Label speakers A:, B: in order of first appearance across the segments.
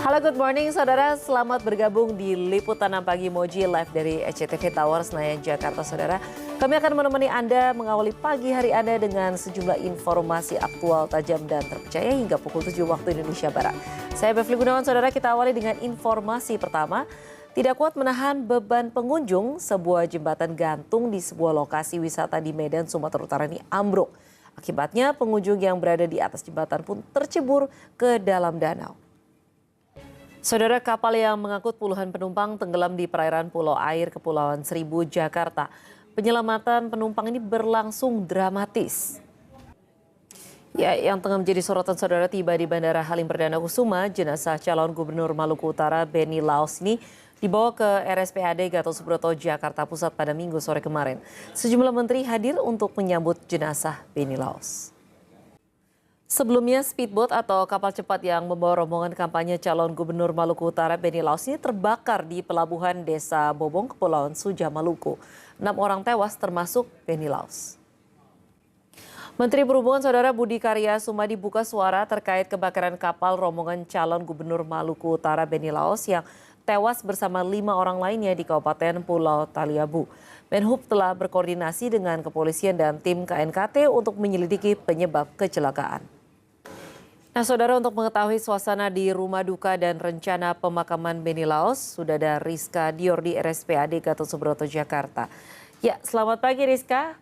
A: Halo, good morning saudara. Selamat bergabung di Liputan 6 Pagi Moji live dari SCTV Tower Senayan, Jakarta saudara. Kami akan menemani Anda mengawali pagi hari Anda dengan sejumlah informasi aktual, tajam dan terpercaya hingga pukul 7 waktu Indonesia Barat. Saya Bevli Gunawan saudara, kita awali dengan informasi pertama. Tidak kuat menahan beban pengunjung, sebuah jembatan gantung di sebuah lokasi wisata di Medan, Sumatera Utara ini ambruk. Akibatnya pengunjung yang berada di atas jembatan pun tercebur ke dalam danau. Saudara, kapal yang mengangkut puluhan penumpang tenggelam di perairan Pulau Air, Kepulauan Seribu, Jakarta. Penyelamatan penumpang ini berlangsung dramatis. Ya, yang tengah menjadi sorotan saudara, tiba di Bandara Halim Perdana Kusuma, jenazah calon Gubernur Maluku Utara Benny Laos ini dibawa ke RSPAD Gatot Subroto, Jakarta Pusat pada Minggu sore kemarin. Sejumlah menteri hadir untuk menyambut jenazah Benny Laos. Sebelumnya, speedboat atau kapal cepat yang membawa rombongan kampanye calon Gubernur Maluku Utara Benny Laos ini terbakar di pelabuhan Desa Bobong, Kepulauan Suja, Maluku. 6 orang tewas termasuk Benny Laos. Menteri Perhubungan Saudara Budi Karya Sumadi buka suara terkait kebakaran kapal rombongan calon Gubernur Maluku Utara Benny Laos yang tewas bersama 5 orang lainnya di Kabupaten Pulau Taliabu. Menhub telah berkoordinasi dengan kepolisian dan tim KNKT untuk menyelidiki penyebab kecelakaan. Nah saudara, untuk mengetahui suasana di rumah duka dan rencana pemakaman Benny Laos, sudah ada Rizka Dior di RSPAD Gatot Subroto, Jakarta. Ya, selamat pagi Rizka.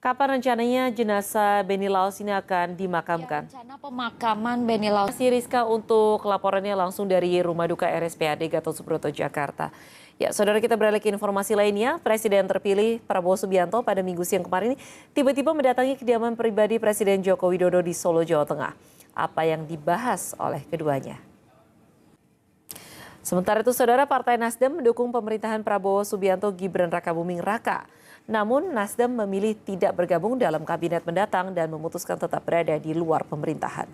A: Kapan rencananya jenazah Benny Laos ini akan dimakamkan?
B: Ya, rencana pemakaman Benny Laos.
A: Terima kasih Rizka untuk laporannya langsung dari Rumah Duka RSPAD Gatot Subroto, Jakarta. Ya, saudara, kita beralih ke informasi lainnya. Presiden terpilih Prabowo Subianto pada Minggu siang kemarin ini tiba-tiba mendatangi kediaman pribadi Presiden Joko Widodo di Solo, Jawa Tengah. Apa yang dibahas oleh keduanya? Sementara itu, saudara, Partai Nasdem mendukung pemerintahan Prabowo Subianto Gibran Rakabuming Raka. Namun Nasdem memilih tidak bergabung dalam kabinet mendatang dan memutuskan tetap berada di luar pemerintahan.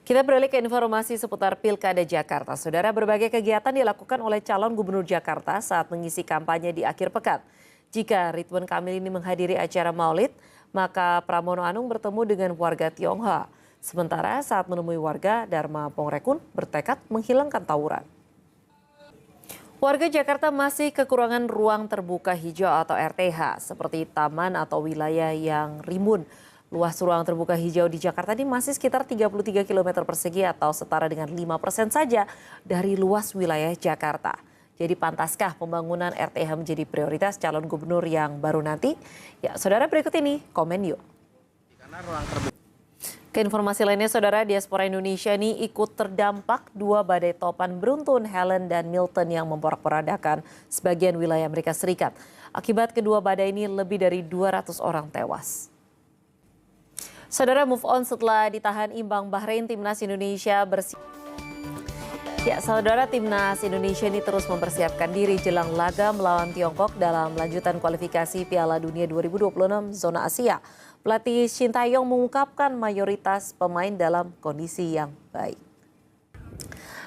A: Kita beralih ke informasi seputar Pilkada Jakarta. Saudara, berbagai kegiatan dilakukan oleh calon gubernur Jakarta saat mengisi kampanye di akhir pekan. Jika Ridwan Kamil ini menghadiri acara Maulid, maka Pramono Anung bertemu dengan warga Tionghoa. Sementara saat menemui warga, Dharma Pongrekun bertekad menghilangkan tawuran. Warga Jakarta masih kekurangan ruang terbuka hijau atau RTH seperti taman atau wilayah yang rimbun. Luas ruang terbuka hijau di Jakarta ini masih sekitar 33 km persegi atau setara dengan 5% saja dari luas wilayah Jakarta. Jadi pantaskah pembangunan RTH menjadi prioritas calon gubernur yang baru nanti? Ya, saudara, berikut ini komen yuk.
C: Karena ruang terbuka.
A: Ke informasi lainnya, saudara, diaspora Indonesia ini ikut terdampak 2 badai topan beruntun Helen dan Milton yang memporak-porandakan sebagian wilayah Amerika Serikat. Akibat kedua badai ini, lebih dari 200 orang tewas. Saudara, move on setelah ditahan imbang Bahrain, timnas Indonesia Ya, saudara, timnas Indonesia ini terus mempersiapkan diri jelang laga melawan Tiongkok dalam lanjutan kualifikasi Piala Dunia 2026 zona Asia. Pelatih Shin Tae-yong mengungkapkan mayoritas pemain dalam kondisi yang baik.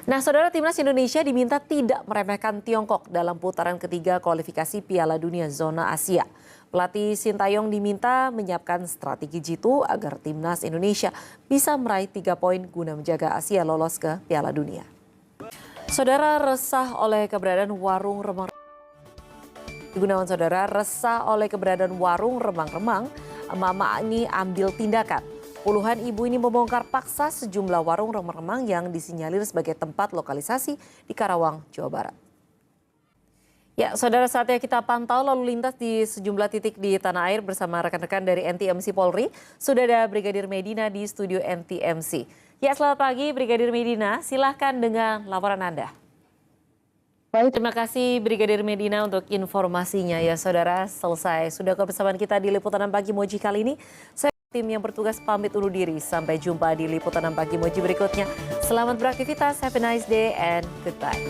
A: Nah, saudara, timnas Indonesia diminta tidak meremehkan Tiongkok dalam putaran ketiga kualifikasi Piala Dunia zona Asia. Pelatih Shin Tae-yong diminta menyiapkan strategi jitu agar timnas Indonesia bisa meraih 3 poin guna menjaga Asia lolos ke Piala Dunia. Saudara, resah oleh keberadaan warung remang. Gunawan saudara, resah oleh keberadaan warung remang-remang. Mama ini ambil tindakan. Puluhan ibu ini membongkar paksa sejumlah warung remang-remang yang disinyalir sebagai tempat lokalisasi di Karawang, Jawa Barat. Ya, saudara, saatnya kita pantau lalu lintas di sejumlah titik di tanah air bersama rekan-rekan dari NTMC Polri. Sudah ada Brigadir Medina di studio NTMC. Ya, selamat pagi Brigadir Medina, silahkan dengan laporan Anda.
D: Baik.
A: Terima kasih Brigadir Medina untuk informasinya. Ya saudara, selesai sudah kebersamaan kita di Liputan 6 Pagi Moji kali ini. Saya tim yang bertugas pamit undur diri. Sampai jumpa di Liputan 6 Pagi Moji berikutnya. Selamat beraktivitas, have a nice day and goodbye.